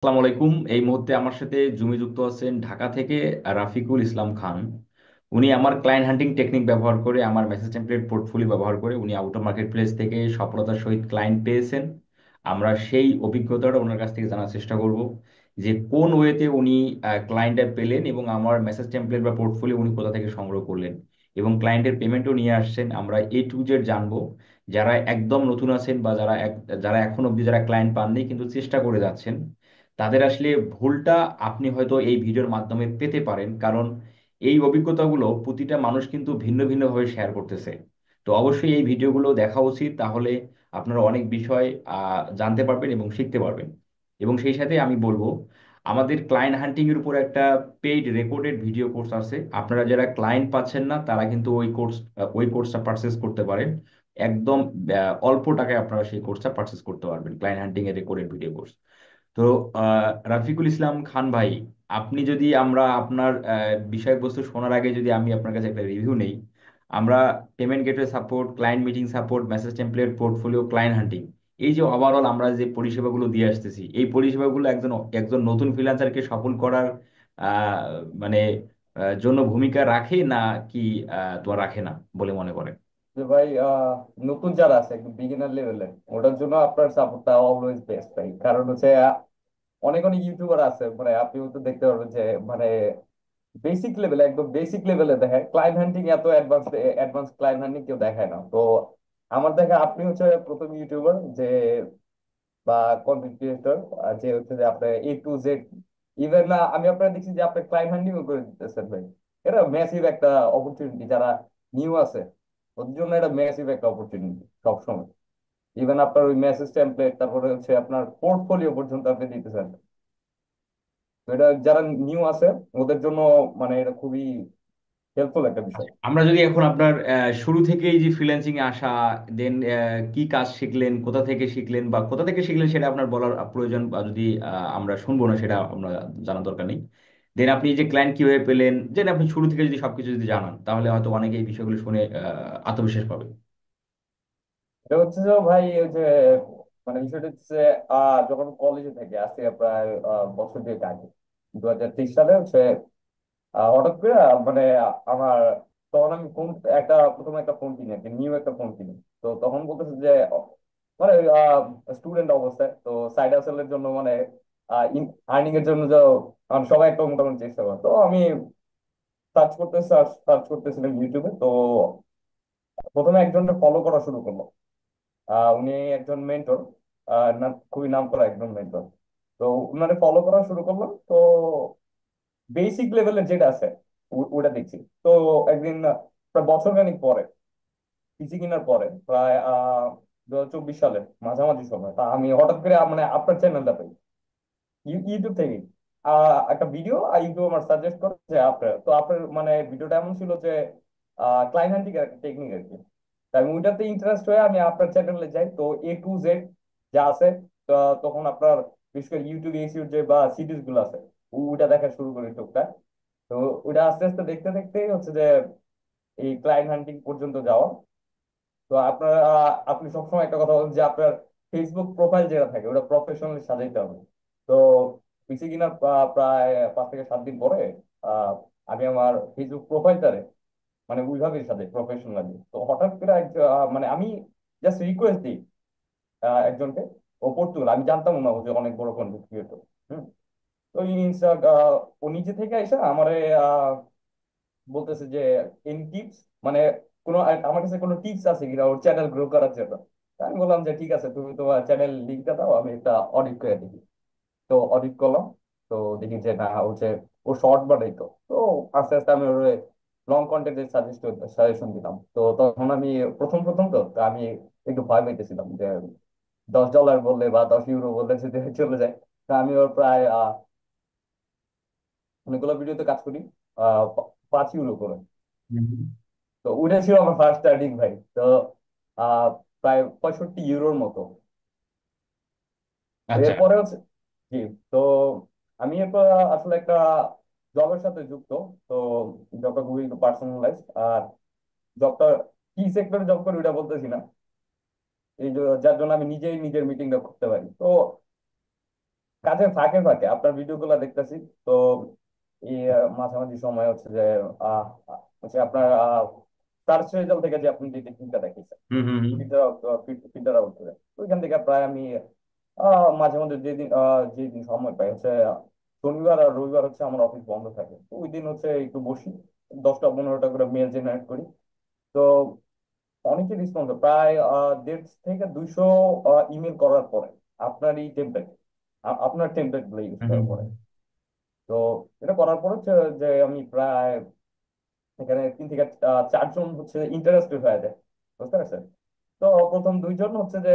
আসসালামু আলাইকুম। এই মুহূর্তে আমার সাথে জুমি যুক্ত আছেন ঢাকা থেকে রাফিকুল ইসলাম খান। উনি আমার ক্লায়েন্ট হান্টিং টেকনিক ব্যবহার করে, আমার মেসেজ টেমপ্লেট পোর্টফোলিও ব্যবহার করে উনি আউট অফ মার্কেট প্লেস থেকে সফলতার সহিত ক্লায়েন্ট পেয়েছেন। আমরা সেই অভিজ্ঞতাটা ওনার কাছ থেকে জানার চেষ্টা করব যে কোন ওয়েতে উনি ক্লায়েন্টটা পেলেন এবং আমার মেসেজ টেমপ্লেট বা পোর্টফোলিও উনি কোথা থেকে সংগ্রহ করলেন এবং ক্লায়েন্টের পেমেন্টও নিয়ে আসছেন। আমরা A to Z জানবো। যারা একদম নতুন আছেন বা যারা এখন অবধি যারা ক্লায়েন্ট পাননি কিন্তু চেষ্টা করে যাচ্ছেন, তাদের আসলে ভুলটা আপনি হয়তো এই ভিডিওর মাধ্যমে পেতে পারেন, কারণ এই অভিজ্ঞতাগুলো প্রতিটা মানুষ কিন্তু ভিন্ন ভিন্নভাবে শেয়ার করতেছে। তো অবশ্যই এই ভিডিওগুলো দেখা উচিত, তাহলে আপনারা অনেক বিষয় জানতে পারবেন এবং শিখতে পারবেন। এবং সেই সাথে আমি বলবো, আমাদের ক্লায়েন্ট হান্টিং এর উপর একটা পেইড রেকর্ডেড ভিডিও কোর্স আছে। আপনারা যারা ক্লায়েন্ট পাচ্ছেন না তারা কিন্তু ওই কোর্সটা পারচেস করতে পারেন। একদম অল্প টাকায় আপনারা সেই কোর্সটা পারচেস করতে পারবেন, ক্লায়েন্ট হান্টিং এর রেকর্ডেড ভিডিও কোর্স। তো রাফিকুল ইসলাম খান ভাই, আপনি যদি আমরা আপনার বিষয়বস্তু শোনার আগে যদি আমি আপনার কাছে একটা রিভিউ নেই। আমরা payment gateway support, client meeting support, message template portfolio, client হান্টিং, এই যে ওভারঅল আমরা যে পরিষেবাগুলো দিয়ে আসতেছি, এই পরিষেবাগুলো একজন একজন নতুন ফ্রিল্যান্সারকে সফল করার আহ, মানে জন্য ভূমিকা রাখে না কি তোমার রাখে না বলে মনে করেন? যে ভাই নতুন যারা আছে একদম বিগিনার লেভেলে ওটার জন্য আপনার সাপোর্টটা অলওয়েজ বেস্ট ভাই। কারণ হচ্ছে অনেক অনেক ইউটিউবার আছে, মানে আপনিও তো দেখতে পারবেন যে মানে বেসিক লেভেলে একদম বেসিক লেভেলে দেখায় ক্লায়েন্ট হান্টিং, এত অ্যাডভান্স অ্যাডভান্স ক্লায়েন্ট হান্টিং কেউ দেখায় না। তো আমার দেখা আপনি হচ্ছে প্রথম ইউটিউবার যে বা কন্টেন্ট ক্রিয়েটর যে হচ্ছে যে আপনার A to Z, ইভেন না আমি আপনার দেখছি যে আপনি ক্লায়েন্ট হান্ডিংও করে দিতেছেন ভাই। এটা ম্যাসিভ একটা অপরচুনিটি, যারা নিউ আছে ওদের জন্য এটা ম্যাসিভ একটা অপরচুনিটি সবসময়। ইভেন আপনার ওই মেসেজ টেমপ্লেট, তারপরে হচ্ছে আপনার পোর্টফোলিও পর্যন্ত আপনি দিতেছেন। তো এটা যারা নিউ আছে ওদের জন্য মানে এটা খুবই হেল্পফুল একটা বিষয়। আমরা যদি এখন আপনার শুরু থেকেই যে ফ্রিল্যান্সিং এ আসা, দেন কি কাজ শিখলেন, কোথা থেকে শিখলেন বা কোথা থেকে শিখলেন সেটা আপনার বলার প্রয়োজন, বা যদি আমরা শুনবো না সেটা আমরা জানার দরকার নেই। দেন আপনি এই যে ক্লায়েন্ট কিভাবে পেলেন, দেন আপনি শুরু থেকে যদি সবকিছু যদি জানান তাহলে হয়তো অনেকে এই বিষয়গুলো শুনে আত্মবিশ্বাস পাবে। এটা হচ্ছে যে ভাই ওই যে মানে বিষয়টা হচ্ছে যখন কলেজে থাকি আজকে প্রায় বছর দুয়েক আগে 2023 সালে হচ্ছে হঠাৎ করে মানে আমার তখন আমি ফোন একটা প্রথমে একটা ফোন কিনি, একটা নিউ একটা ফোন কিনি। তো তখন বলতেছে যে মানে স্টুডেন্ট অবস্থায় তো সাইড হাসেলের জন্য মানে আর্নিং এর জন্য যে সবাই একটা মোটামুটি চেষ্টা করে। তো আমি সার্চ করতেছিলাম ইউটিউবে। তো প্রথমে একজনকে ফলো করা শুরু করলাম। উনি একজন মেন্টর, খুবই নাম করা একজন মেন্টর। তো উনারে ফলো করা শুরু করলাম। তো বেসিক লেভেলের যেটা আছে ওটা দেখছি। তো একদিন প্রায় বছর খানিক পরে পিসি কেনার পরে প্রায় 2024 সালের মাঝামাঝি সময় তা আমি হঠাৎ করে মানে আপনার চ্যানেলটা পাই ইউটিউব থেকে। একটা ভিডিও ইউটিউব আমার সাজেস্ট করে যে আপনার, তো আপনার মানে ভিডিওটা এমন ছিল যে ক্লায়েন্ট হান্টিং একটা টেকনিক আর কি। তাই আমি ওইটাতে ইন্টারেস্ট হয়ে আমি আপনার চ্যানেলে যাই। তো A to Z যা আছে, তো তখন আপনার বিশেষ করে ইউটিউব এসিওর যে বা সিরিজ গুলো আছে ওইটা দেখা শুরু করি টুকটাক। তো ওইটা আস্তে আস্তে দেখতে দেখতে হচ্ছে যে এই ক্লায়েন্ট হান্টিং পর্যন্ত যাওয়া। তো আপনার আপনি সবসময় একটা কথা বলেন যে আপনার ফেসবুক প্রোফাইল যেটা থাকে ওটা প্রফেশনালি সাজাইতে হবে। তো পিসি কিনার প্রায় 5 থেকে 7 দিন পরে আহ, আমি আমার ফেসবুক প্রোফাইলটারে মানে ওইভাবেই সাজাই প্রফেশনালি। তো হঠাৎ করে মানে আমি জাস্ট রিকোয়েস্ট দিই একজনকে, ও পড়তুল, আমি জানতাম না ও যে অনেক বড় কন্টেন্ট ক্রিয়েটর। হম। তো ইনস্টা ও নিজে থেকে এসে আমারে বলতেছে যে এনি টিপস মানে কোনো আমার কাছে কোনো টিপস আছে কিনা ওর চ্যানেল গ্রো করার জন্য। তা আমি বললাম যে ঠিক আছে, তুমি তোমার চ্যানেল লিঙ্কটা দাও, আমি একটা অডিট করে দেখি। তো অডিট করলাম। তো দেখি যে না হচ্ছে ও শর্ট বানাইতো। তো আস্তে আস্তে আমি ওর লং কন্টেন্টের সাজেশন দিলাম। তো তখন আমি প্রথম প্রথম তো আমি একটু ভয় পেতেছিলাম যে $10 বললে বা $10 বললে যদি চলে যায়। তা আমি ওর প্রায় অনেকগুলো ভিডিওতে কাজ করি 5 ইউরো করে। হুম। তো ওটা ছিল আমার ফার্স্ট স্টার্টিং ভাই। তো আহ প্রায় 65 ইউরোর মতো। আচ্ছা। এরপরে হচ্ছে জি। তো আমি এরপর আসলে একটা জবের সাথে যুক্ত। তো জবটা খুবই পার্সোনালাইজ। আর জবটা কি সেক্টরে জব করি ওটা বলতেছি না, এই যার জন্য আমি নিজেই নিজের মিটিংটা করতে পারি। তো কাজের ফাঁকে ফাঁকে আপনার ভিডিও গুলা দেখতেছি। তো এই মাঝামাঝি সময় হচ্ছে যে আহ হচ্ছে আপনার সার্চ রেজাল্ট থেকে যে আপনি যে টেকনিকটা দেখেছেন, হুম হুম হুম। ফিল্টার ফিল্টার আউট করে, তো ওইখান থেকে প্রায় আমি মাঝে মধ্যে যেদিন সময় পাই হচ্ছে শনিবার আর রবিবার হচ্ছে আমার অফিস বন্ধ থাকে, তো ওই দিন হচ্ছে একটু বসি, 10টা 15টা করে মেল জেনারেট করি। তো অনেকেই রেসপন্স, প্রায় 150 থেকে 200 ইমেল করার পরে আপনার এই টেমপ্লেট, আপনার টেমপ্লেট গুলো ইউজ হুম হুম করার হুম। পরে, তো এটা করার পর হচ্ছে যে আমি প্রায় এখানে 3 থেকে 4 জন হচ্ছে ইন্টারেস্টেড হয়ে যায়, বুঝতে পারছেন? তো প্রথম 2 জন হচ্ছে যে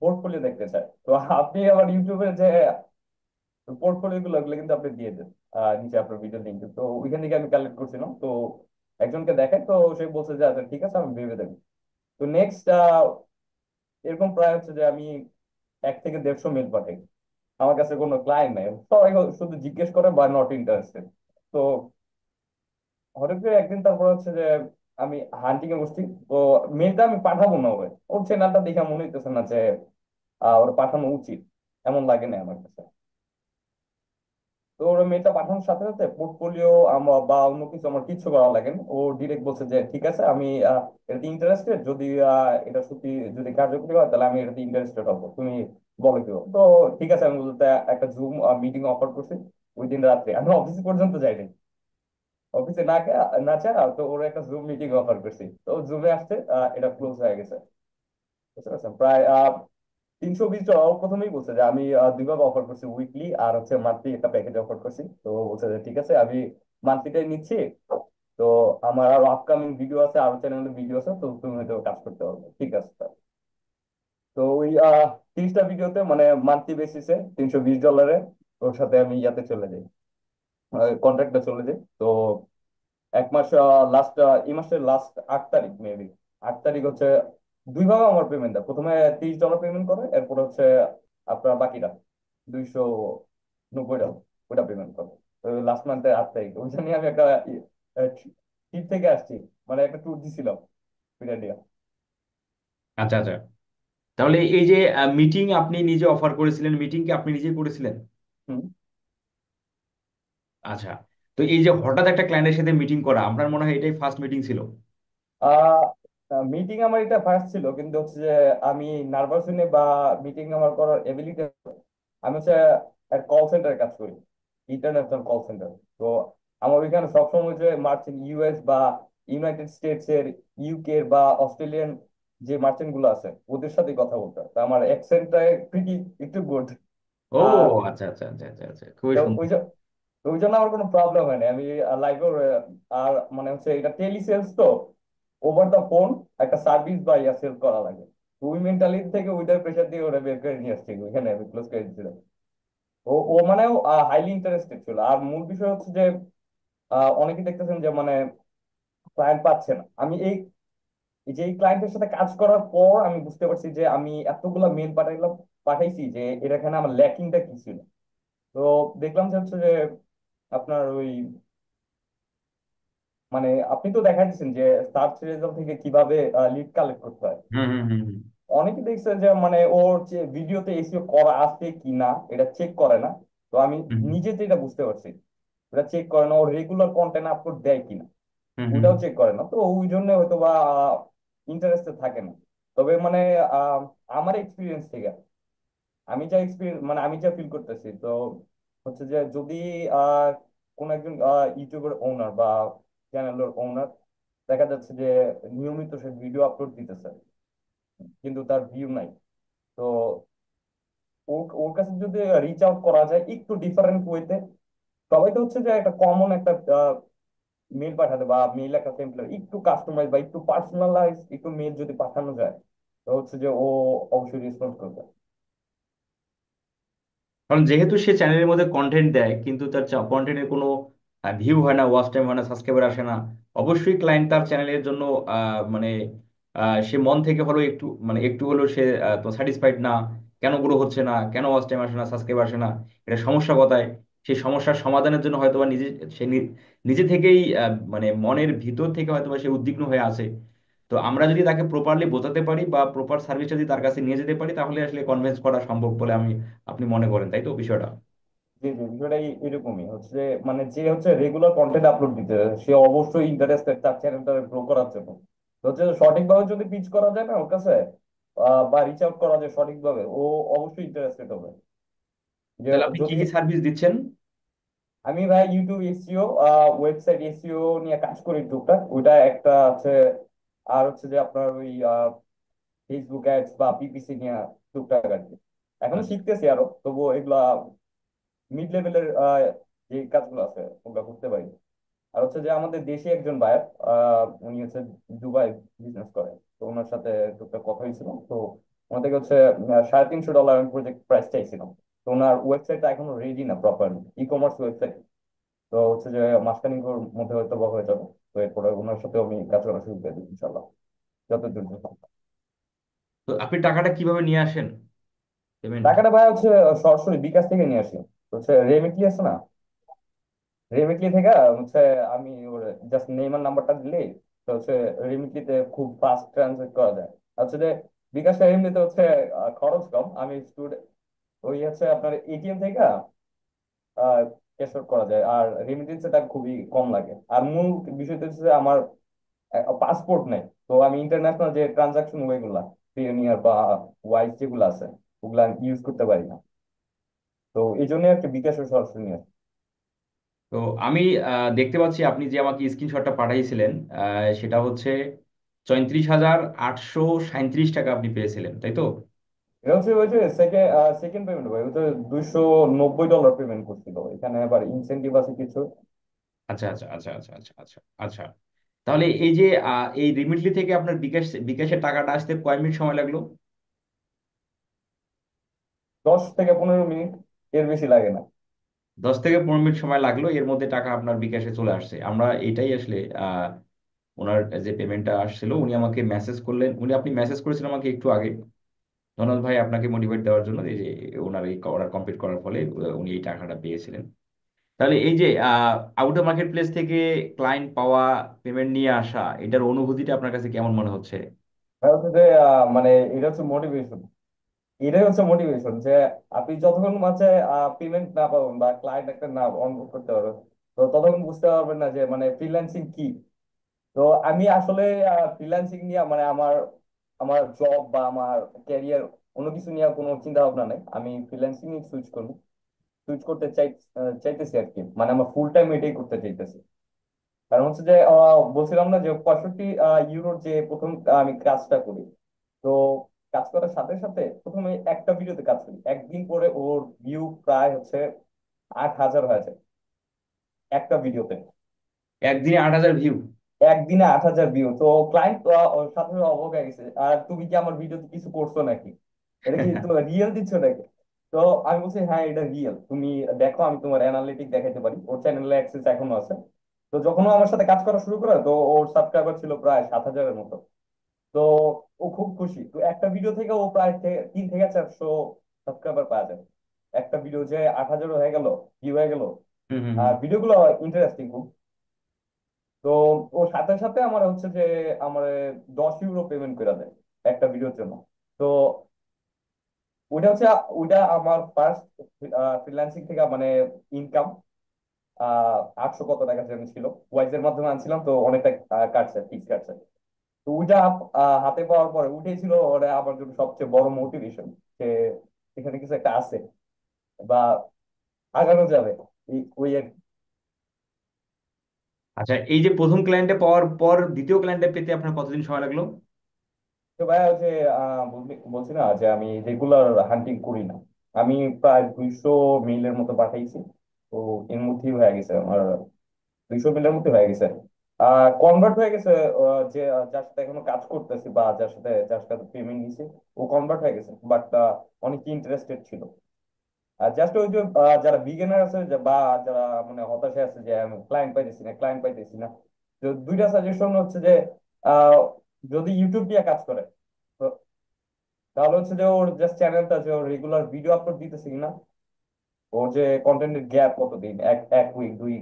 পোর্টফোলিও দেখতে চায়। তো আপনি আবার ইউটিউবে যে পোর্টফোলিও গুলো, ওগুলো কিন্তু আপনি দিয়ে দেন নিচে আপনার ভিডিও লিঙ্ক, তো ওইখান থেকে আমি কালেক্ট করছিলাম। তো একজনকে দেখাই, তো সে বলছে যে আচ্ছা ঠিক আছে আমি ভেবে দেবো। তো নেক্সট এরকম প্রায় হচ্ছে যে আমি 1 থেকে 150 মেল পাঠাই, আমার কাছে কোনো ক্লায়েন্ট নাই, সবাই শুধু জিজ্ঞেস করে বা নট ইন্টারেস্টেড। তো হঠাৎ করে একদিন তারপর হচ্ছে যে আমি হান্টিং এ বসছি। তো মেলটা আমি পাঠাবো না, ওর চ্যানেলটা দেখে মনে হইতেছে না যে ওর পাঠানো উচিত, এমন লাগে না আমার কাছে। তো ওর মেলটা পাঠানোর সাথে সাথে পোর্টফোলিও আমার বা অন্য কিছু আমার কিচ্ছু করা লাগে না, ও ডিরেক্ট বলছে যে ঠিক আছে আমি এটাতে ইন্টারেস্টেড, যদি এটা সত্যি যদি কার্যকরী হয় তাহলে আমি এটাতে ইন্টারেস্টেড হবো, তুমি বলো কি তো। ঠিক আছে আমি বলতে একটা জুম মিটিং অফার করছি ওই দিন রাত্রে, আমি অফিস পর্যন্ত যাইনি, অফিসে না চা, তো ওর একটা জুম মিটিং অফার করছি, তো জুমে আসছে, এটা ক্লোজ হয়ে গেছে, বুঝতে পারছেন? প্রায় 320 ডলার। ও প্রথমেই বলছে যে আমি দুইভাবে অফার করছি, উইকলি আর হচ্ছে মান্থলি একটা প্যাকেজ অফার করছি। তো বলছে যে ঠিক আছে আমি মান্থলিটাই নিচ্ছি, তো আমার আরো আপকামিং ভিডিও আছে, আরো চ্যানেলে ভিডিও আছে, তো তুমি হয়তো কাজ করতে পারবে, ঠিক আছে স্যার। তো ওই 30টা ভিডিওতে মানে মান্থলি বেসিসে $320, ওর সাথে আমি ইয়াতে চলে যাই, কন্ট্রাক্টটা চলে যাই। তো 1 মাস লাস্ট, এই মাসের লাস্ট 8 তারিখ মেবি, 8 তারিখ হচ্ছে দুই ভাবে আমার পেমেন্ট দেয়, প্রথমে $30 পেমেন্ট করে, এরপর হচ্ছে আপনার বাকিটা $290 ওটা পেমেন্ট করে। তো লাস্ট মান্থের 8 তারিখ ওই জন্য আমি একটা ট্রিপ থেকে আসছি, মানে একটা ট্যুর দিছিলাম পিরাডিয়া। আচ্ছা আচ্ছা। তাহলে এই যে মিটিং আপনি নিজে অফার করেছিলেন, মিটিং কি আপনি নিজে করেছিলেন? হুম। আচ্ছা। তো এই যে হঠাৎ একটা ক্লায়েন্টের সাথে মিটিং করা, আপনার মনে হয় এটাই ফার্স্ট মিটিং ছিল? মিটিং আমার এটা ফার্স্ট ছিল, কিন্তু হচ্ছে যে আমি নার্ভাস হইনি বা মিটিং আমার করার এবিলিটি, আমি হচ্ছে এক কল সেন্টারে কাজ করি, ইন্টারন্যাশনাল কল সেন্টার। তো আমার ওইখানে সবসময় যে মার্চেন্ট ইউএস বা ইউনাইটেড স্টেটস এর, ইউকে বা অস্ট্রেলিয়ান যে মার্চেন্ট গুলো আছে ওদের সাথে কথা বলতে হয়। তো আমার অ্যাকসেন্টটা প্রিটি একটু গুড। ও আর আচ্ছা আচ্ছা আচ্ছা আচ্ছা আচ্ছা, খুবই তো সুন্দর। ওই জন্য আমার কোনো প্রবলেম হয় না, আমি লাইভে, আর মানে হচ্ছে এটা টেলি সেলস তো, ওভার দ্য ফোন একটা সার্ভিস বা ইয়া সেল করা লাগে। তো ওই মেন্টালিটি থেকে ওইটার প্রেশার দিয়ে ওরা বের করে নিয়ে আসছে, ওইখানে আমি ক্লোজ করে দিয়েছিলাম। ও ও মানে হাইলি ইন্টারেস্টেড ছিল। আর মূল বিষয় হচ্ছে যে অনেকে দেখতেছেন যে মানে ক্লায়েন্ট পাচ্ছে না। আমি এই যে এই ক্লায়েন্টের সাথে কাজ করার পর আমি বুঝতে পারছি যে আমি এতগুলা মেল পাঠাইছি যে এখানে আমার ল্যাকিংটা কি ছিল। তো দেখলাম যে হচ্ছে যে আপনার ওই মানে আপনি তো দেখাই দিচ্ছেন যে সার্চ রেজাল্ট থেকে কিভাবে লিড কালেক্ট করতে হয়। হুম হুম হুম হুম অনেকে দেখছে যে মানে ওর যে ভিডিওতে এসিও করা আছে কি না এটা চেক করে না। তো আমি হুম নিজে যেটা বুঝতে পারছি, এটা চেক করে না, ও রেগুলার কন্টেন্ট আপলোড দেয় কিনা হুম হুম। ওটাও চেক করে না, তো ওই জন্য হয়তো বা ইন্টারেস্টেড থাকে না। তবে মানে আহ, আমার এক্সপিরিয়েন্স থেকে আমি যা এক্সপিরিয়েন্স মানে আমি যা ফিল করতেছি, তো হচ্ছে যে যদি আহ কোন একজন ইউটিউবের ওনার বা চ্যানেলের ওনার দেখা যাচ্ছে যে নিয়মিত সে ভিডিও আপলোড দিতেছে কিন্তু তার ভিউ নাই, তো ওর ওর কাছে যদি রিচ আউট করা যায় একটু ডিফারেন্ট ওয়েতে, সবাই তো হচ্ছে যে একটা কমন একটা মেল পাঠাতে বা মেল একটা টেমপ্লেট একটু কাস্টমাইজ বা একটু পার্সোনালাইজ একটু মেল যদি পাঠানো যায়, তো হচ্ছে যে ও অবশ্যই রেসপন্স করবে। কারণ যেহেতু সে চ্যানেলের মধ্যে কন্টেন্ট দেয় কিন্তু তার কন্টেন্টের কোনো ভিউ হয় না, ওয়াচ টাইম হয় না, সাবস্ক্রাইবার আসে না, অবশ্যই ক্লায়েন্ট তার চ্যানেলের জন্য মানে সে মন থেকে হলো একটু মানে একটু হলেও সে তো স্যাটিসফাইড না। কেন গ্রো হচ্ছে না, কেন ওয়াচ টাইম আসে না, সাবস্ক্রাইবার আসে না, এটা সমস্যা কোথায়? সেই সমস্যার সমাধানের জন্য হয়তোবা নিজে সে নিজে থেকেই মানে মনের ভিতর থেকে হয়তোবা সে উদ্বিগ্ন হয়ে আছে। তো তো আমরা যদি তাকে প্রপারলি বোঝাতে পারি বা প্রপার সার্ভিসটা যদি তার কাছে নিয়ে যেতে পারি, তাহলে আসলে কনভিন্স করা সম্ভব বলে আপনি মনে করেন, তাই তো বিষয়টা? যে যে বিষয়টা এরকমই হচ্ছে যে, মানে যে হচ্ছে রেগুলার কন্টেন্ট আপলোড দিতে, সে অবশ্যই ইন্টারেস্টেড তার চ্যানেলটা গ্রো করার জন্য। তো হচ্ছে সঠিকভাবে যদি পিচ করা যায় না ওর কাছে, বা রিচ আউট করা যায় সঠিকভাবে, ও অবশ্যই ইন্টারেস্টেড হবে। যে তাহলে আপনি কি যদি কি সার্ভিস দিচ্ছেন? আমি ভাই ইউটিউব এসইও, ওয়েবসাইট এসইও নিয়ে কাজ করি টুকটাক, ওইটা একটা আছে। আর হচ্ছে যে আপনার ওই ফেসবুক অ্যাডস বা পিপিসি নিয়ে টুকটাক আর কি। এখনো আচ্ছা। শিখতেছি আরো, তবুও এগুলা মিড লেভেলের যে কাজগুলো আছে ওগুলো করতে পারি। আর হচ্ছে যে আমাদের দেশে একজন বায়ার, উনি হচ্ছে দুবাই বিজনেস করে। তো ওনার সাথে টুকটাক কথা হয়েছিল। তো ওনার থেকে হচ্ছে $350 আমি প্রজেক্ট প্রাইস চাইছিলাম। তো ওনার ওয়েবসাইটটা এখনো রেডি না প্রপারলি, ই কমার্স ওয়েবসাইট। তো হচ্ছে যে মাসখানেকের মধ্যে হয়তো বা হয়ে যাবে। তো এরপরে ওনার সাথে আমি কাজ করা শুরু করে দিই ইনশাল্লাহ, যত দ্রুত সম্ভব। তো আপনি টাকাটা কিভাবে নিয়ে আসেন, পেমেন্ট? টাকাটা ভাই হচ্ছে সরাসরি বিকাশ থেকে নিয়ে আসি। তো হচ্ছে রেমিটলি আছে না, রেমিটলি থেকে হচ্ছে আমি ওর জাস্ট নেম আর নাম্বারটা দিলেই তো হচ্ছে রেমিটলিতে খুব ফাস্ট ট্রান্সফার করা যায়। হচ্ছে যে বিকাশে এমনিতে হচ্ছে খরচ কম। আমি স্টুডেন্ট, ওই হচ্ছে আপনার এটিএম থেকে ক্যাশ আউট করা যায়, আর রেমিটেন্স এটা খুবই কম লাগে। আর মূল বিষয়টা হচ্ছে যে আমার পাসপোর্ট নেই। তো আমি ইন্টারন্যাশনাল যে ট্রানজাকশন ওয়েগুলা, পেনিয়ার বা ওয়াইজ যেগুলো আছে, ওগুলা ইউজ করতে পারি না। তো এই জন্য একটা বিকাশের সরাসরি নিয়ে আসি। তো আমি দেখতে পাচ্ছি আপনি যে আমাকে স্ক্রিনশটটা পাঠিয়েছিলেন, সেটা হচ্ছে 34,837 টাকা আপনি পেয়েছিলেন, তাই তো? এটা হচ্ছে ওই যে সেকেন্ড সেকেন্ড পেমেন্ট ভাই, ওই তো $290 পেমেন্ট করছিল, এখানে আবার ইনসেন্টিভ আছে কিছু। আচ্ছা আচ্ছা আচ্ছা আচ্ছা আচ্ছা আচ্ছা আচ্ছা। তাহলে এই যে এই রিমিটলি থেকে আপনার বিকাশের টাকাটা আসতে কয় মিনিট সময় লাগলো? 10 থেকে 15 মিনিট, এর বেশি লাগে না। 10 থেকে 15 মিনিট সময় লাগলো, এর মধ্যে টাকা আপনার বিকাশে চলে আসছে। আমরা এটাই আসলে ওনার যে পেমেন্টটা আসছিল, উনি আমাকে মেসেজ করলেন, আপনি মেসেজ করেছিলেন আমাকে একটু আগে। ধন্যবাদ ভাই আপনাকে মোটিভেট দেওয়ার জন্য, এই যে ওনার এই অর্ডার কমপ্লিট করার ফলে উনি এই টাকাটা পেয়েছিলেন। তাহলে এই যে আউটার মার্কেট প্লেস থেকে ক্লায়েন্ট পাওয়া, পেমেন্ট নিয়ে আসা, এটার অনুভূতিটা আপনার কাছে কেমন মনে হচ্ছে? আর হচ্ছে যে মানে এটা হচ্ছে মোটিভেশন। এটাই হচ্ছে মোটিভেশন যে আপনি যতক্ষণ মাঝে পেমেন্ট না পাবেন বা ক্লায়েন্ট একটা না অনবোর্ড করতে পারবেন, তো ততক্ষণ বুঝতে পারবেন না যে মানে ফ্রিল্যান্সিং কি। তো আমি আসলে ফ্রিল্যান্সিং নিয়ে মানে আমার আমার জব বা আমার ক্যারিয়ার অন্য কিছু নিয়ে কোনো চিন্তা ভাবনা নেই। আমি ফ্রিল্যান্সিং সুইচ করতে চাইতেছি আর কি। মানে আমার ফুল টাইম এটাই করতে চাইতেছি। কারণ হচ্ছে যে বলছিলাম না যে 65 ইউরোর যে প্রথম আমি কাজটা করি। তো কাজ করার সাথে সাথে প্রথমে একটা ভিডিওতে কাজ করি, একদিন পরে ওর ভিউ প্রায় হচ্ছে 8,000 হয়ে যায় একটা ভিডিওতে। একদিনে 8,000 ভিউ? একদিনে 8,000 ভিউ! তো ক্লায়েন্ট সাথে সাথে অবাক হয়ে গেছে, আর তুমি কি আমার ভিডিওতে কিছু করছো নাকি, এটা কি তুমি রিয়েল দিচ্ছ নাকি? তো আমি বলছি হ্যাঁ এটা রিয়েল, তুমি দেখো আমি তোমার অ্যানালিটিক দেখাইতে পারি। ওর চ্যানেলে অ্যাক্সেস এখনো আছে। তো যখন ও আমার সাথে কাজ করা শুরু করে, তো ওর সাবস্ক্রাইবার ছিল প্রায় 7,000-এর মতো। তো ও খুব খুশি। তো একটা ভিডিও থেকে ও প্রায় 3 থেকে 400 সাবস্ক্রাইবার পাওয়া যায়। একটা ভিডিও যে 8,000 হয়ে গেল, ভিউ হয়ে গেল। হুম হুম হুম। আর ভিডিওগুলো ইন্টারেস্টিং খুব। তো ও সাথে সাথে আমার হচ্ছে যে আমার 10 ইউরো পেমেন্ট করে দেয় একটা ভিডিওর জন্য। তো ওইটা হচ্ছে ওইটা আমার ফার্স্ট ফ্রিল্যান্সিং থেকে মানে ইনকাম। 800 কত টাকা যেন ছিল, ওয়াইজের মাধ্যমে আনছিলাম, তো অনেকটা কাটছে, ফিক্স কাটছে। তো ওইটা হাতে পাওয়ার পরে উঠেই ছিল ওরা আমার জন্য সবচেয়ে বড় মোটিভেশন যে এখানে কিছু একটা আছে বা আগানো যাবে ওই আচ্ছা, এই যে প্রথম ক্লায়েন্টে পাওয়ার পর দ্বিতীয় ক্লায়েন্টে পেতে আপনার কতদিন সময় লাগলো? তো ভাইয়া হচ্ছে বলছি না যে আমি রেগুলার হান্টিং করি না। আমি প্রায় 200 মেইলের মতো পাঠাইছি। তো এর মধ্যেই হয়ে গেছে আমার, 200 মেইলের মধ্যে হয়ে গেছে। কনভার্ট হয়ে গেছে। যে যার সাথে এখনো কাজ করতেছি বা যার সাথে পেমেন্ট নিছি, ও কনভার্ট হয়ে গেছে। বাট অনেকে ইন্টারেস্টেড ছিল। আর জাস্ট ওই যে যারা বিগিনার আছে বা যারা মানে হতাশে আছে যে আমি ক্লায়েন্ট পাইতেছি না, তো দুইটা সাজেশন হচ্ছে যে আহ, যদি ইউটিউব দিয়ে কাজ করে, তো তাহলে হচ্ছে যে ওর জাস্ট চ্যানেলটা যে ওর রেগুলার ভিডিও আপলোড দিতেছে কিনা, ওর যে কন্টেন্টের গ্যাপ কতদিন, এক এক উইক, 2,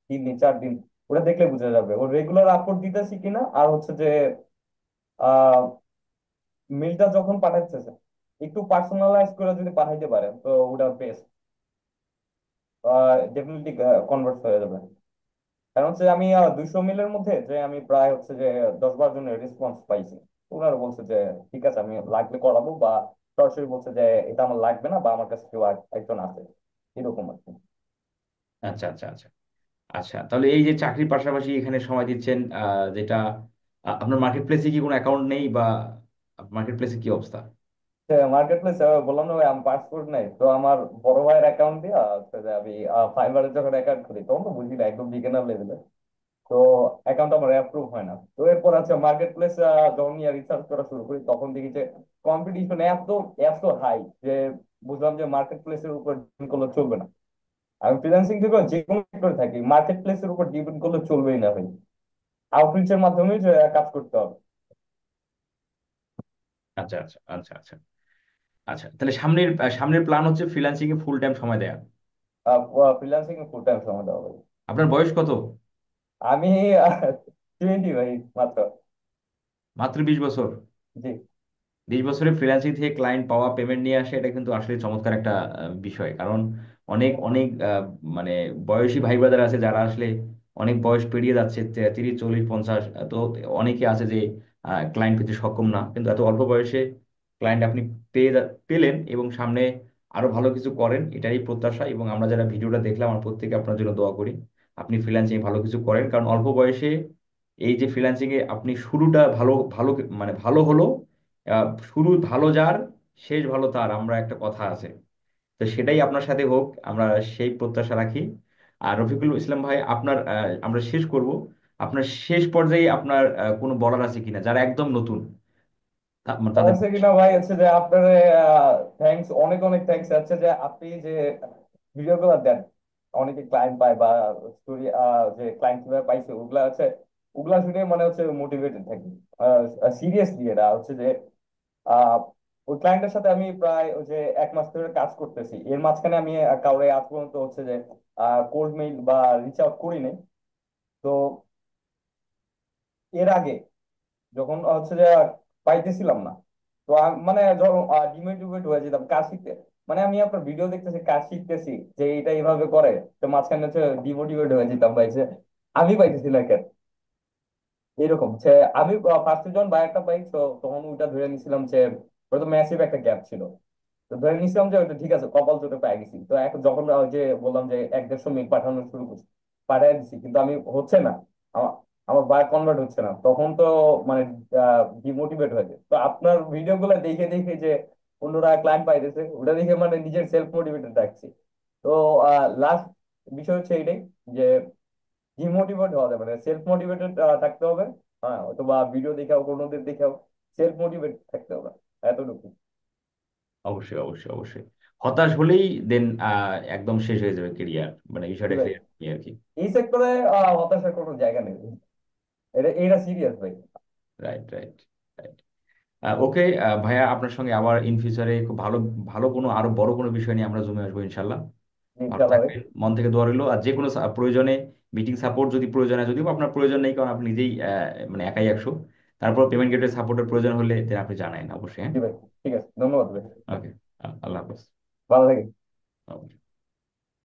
3 দিন, 4 দিন, ওটা দেখলে বোঝা যাবে ওর রেগুলার আপলোড দিতেছে কিনা। আর হচ্ছে যে আহ মেলটা যখন পাঠাচ্ছে একটু পার্সোনালাইজ করে যদি পাঠাইতে পারে তো ওটা বেস্ট, ডেফিনেটলি কনভার্ট হয়ে যাবে। কারণ হচ্ছে আমি 200 মেলের মধ্যে যে আমি প্রায় হচ্ছে যে 10-12 জনের রেসপন্স পাইছি। ওনারা বলছে যে ঠিক আছে আমি লাগলে করাবো, বা সরাসরি বলছে যে এটা আমার লাগবে না, বা আমার কাছে কেউ একজন আছে, এরকম আর কি। আচ্ছা আচ্ছা আচ্ছা। আচ্ছা, তাহলে এই যে চাকরির পাশাপাশি এখানে সময় দিচ্ছেন, যেটা আপনার মার্কেট প্লেসে কি কোনো অ্যাকাউন্ট নেই, বা মার্কেট প্লেসে কি অবস্থা? মার্কেট প্লেস বললাম না ভাই, আমার পাসপোর্ট নাই তো। আমার বড় ভাইয়ের অ্যাকাউন্ট দিয়ে হচ্ছে যে আমি ফাইবারে যখন অ্যাকাউন্ট খুলি তখন তো বুঝি না, একদম বিগিনার লেভেলে। তো অ্যাকাউন্ট আমার অ্যাপ্রুভ হয় না। তো এরপর আছে মার্কেট প্লেস, যখন রিসার্চ করা শুরু করি তখন দেখি যে কম্পিটিশন এত এত হাই যে বুঝলাম যে মার্কেট প্লেসের উপর ডিপেন্ড করলে চলবে না। আমি ফ্রিল্যান্সিং থেকে যে কোনো সেক্টরে থাকি, মার্কেট প্লেসের উপর ডিপেন্ড করলে চলবেই না ভাই। আউটরিচের মাধ্যমে যে কাজ করতে হবে। আচ্ছা আচ্ছা আচ্ছা আচ্ছা। আচ্ছা, তাহলে সামনের প্ল্যান হচ্ছে ফ্রিল্যান্সিং এ ফুল টাইম সময় দেয়া। ফ্রিল্যান্সিং এ ফুল টাইম সময় দেওয়া ভাই। আপনার বয়স কত? আমি 20 ভাই মাত্র। মাত্র 20 বছর? জি। 20 বছরে ফ্রিল্যান্সিং থেকে ক্লায়েন্ট পাওয়া, পেমেন্ট নিয়ে আসে, এটা কিন্তু আসলে চমৎকার একটা বিষয়। কারণ অনেক অনেক মানে বয়সী ভাই ব্রাদার আছে যারা আসলে অনেক বয়স পেরিয়ে যাচ্ছে, 30, 40, 50। তো অনেকে আছে যে ক্লায়েন্ট পেতে সক্ষম না, কিন্তু এত অল্প বয়সে ক্লায়েন্ট আপনি পেলেন, এবং সামনে আরো ভালো কিছু করেন, এটাই প্রত্যাশা। এবং আমরা যারা ভিডিওটা দেখলাম, আমার প্রত্যেকে আপনার জন্য দোয়া করি আপনি ফ্রিল্যান্সিং ভালো কিছু করেন। কারণ অল্প বয়সে এই যে ফ্রিল্যান্সিং এ আপনি শুরুটা ভালো ভালো মানে ভালো হলো, শুরু ভালো যার, শেষ ভালো তার, আমরা একটা কথা আছে। তো সেটাই আপনার সাথে হোক, আমরা সেই প্রত্যাশা রাখি। আর রফিকুল ইসলাম ভাই, আপনার আমরা শেষ করব, আপনার শেষ পর্যায়ে আপনার কোনো বলার আছে কিনা যারা একদম নতুন, তাদের? আছে কিনা ভাই, হচ্ছে যে আপনার থ্যাঙ্কস, অনেক অনেক থ্যাঙ্কস আছে যে আপনি যে ভিডিও গুলো দেন, অনেকে ক্লায়েন্ট পায় বা স্টোরি, যে ক্লায়েন্ট কিভাবে পাইছে ওগুলা আছে, ওগুলা শুনে মানে হচ্ছে মোটিভেটেড থাকি। সিরিয়াসলি এটা হচ্ছে যে আহ ওই ক্লায়েন্টের সাথে আমি প্রায় ওই যে 1 মাস ধরে কাজ করতেছি। এর মাঝখানে আমি কাউরে আজ পর্যন্ত হচ্ছে যে কোল্ড মেইল বা রিচ আউট করি নাই। তো এর আগে যখন হচ্ছে যে পাইতেছিলাম না, তো মানে যখন ডিমোটিভেট হয়ে যেতাম কাজ শিখতে। মানে আমি আপনার ভিডিও দেখতেছি, কাজ শিখতেছি যে এটা এইভাবে করে, তো মাঝখানে হচ্ছে ডিমোটিভেট হয়ে যেতাম ভাই, যে আমি পাইতেছি না কেন, এরকম যে আমি ফার্স্টে যখন বাইকটা পাই তো তখন ওইটা ধরে নিছিলাম যে ওটা তো ম্যাসিভ একটা গ্যাপ ছিল। তো ধরে নিছিলাম যে ওটা ঠিক আছে, কপাল চোটে পেয়ে গেছি। তো এখন যখন ওই যে বললাম যে 1-150 মিনিট পাঠানো শুরু করছি, পাঠিয়ে দিছি, কিন্তু আমি হচ্ছে না, আমার আমার বায়ার কনভার্ট হচ্ছে না, তখন তো মানে ডিমোটিভেট হয়ে যায়। তো আপনার ভিডিও গুলো দেখে দেখে যে অন্যরা ক্লায়েন্ট পাইতেছে, ওটা দেখে মানে নিজের সেলফ মোটিভেটেড রাখছি। তো লাস্ট বিষয় হচ্ছে এইটাই যে ডিমোটিভেট হওয়া যাবে না, সেলফ মোটিভেটেড থাকতে হবে। হ্যাঁ, অথবা ভিডিও দেখাও, কোনোদের দেখাও, সেলফ মোটিভেট থাকতে হবে, এতটুকু। অবশ্যই অবশ্যই অবশ্যই। হতাশ হলেই দেন একদম শেষ হয়ে যাবে কেরিয়ার, মানে বিষয়টা এবার এরকমই আর কি। এই সেক্টরে হতাশার কোনো জায়গা নেই, এটা সিরিয়াস ভাই। Right right right. ওকে ভাইয়া, আপনার সঙ্গে আবার ইন ফিউচারে খুব ভালো ভালো কোনো আরো বড় কোনো বিষয় নিয়ে আমরা জমে আসবো ইনশাল্লাহ। ভালো ইনশাল্লাহ ভাই। থাকবেন, মন থেকে দোয়া রইলো। আর যে কোনো প্রয়োজনে মিটিং সাপোর্ট যদি প্রয়োজন হয়, যদিও আপনার প্রয়োজন নেই কারণ আপনি নিজেই মানে একাই 100, তারপর পেমেন্ট গেটওয়ে সাপোর্টের প্রয়োজন হলে দেন আপনি জানাবেন অবশ্যই, হ্যাঁ? জি ভাই, ঠিক আছে, ধন্যবাদ ভাই। ওকে, আল্লাহ হাফেজ। ভালো লাগে।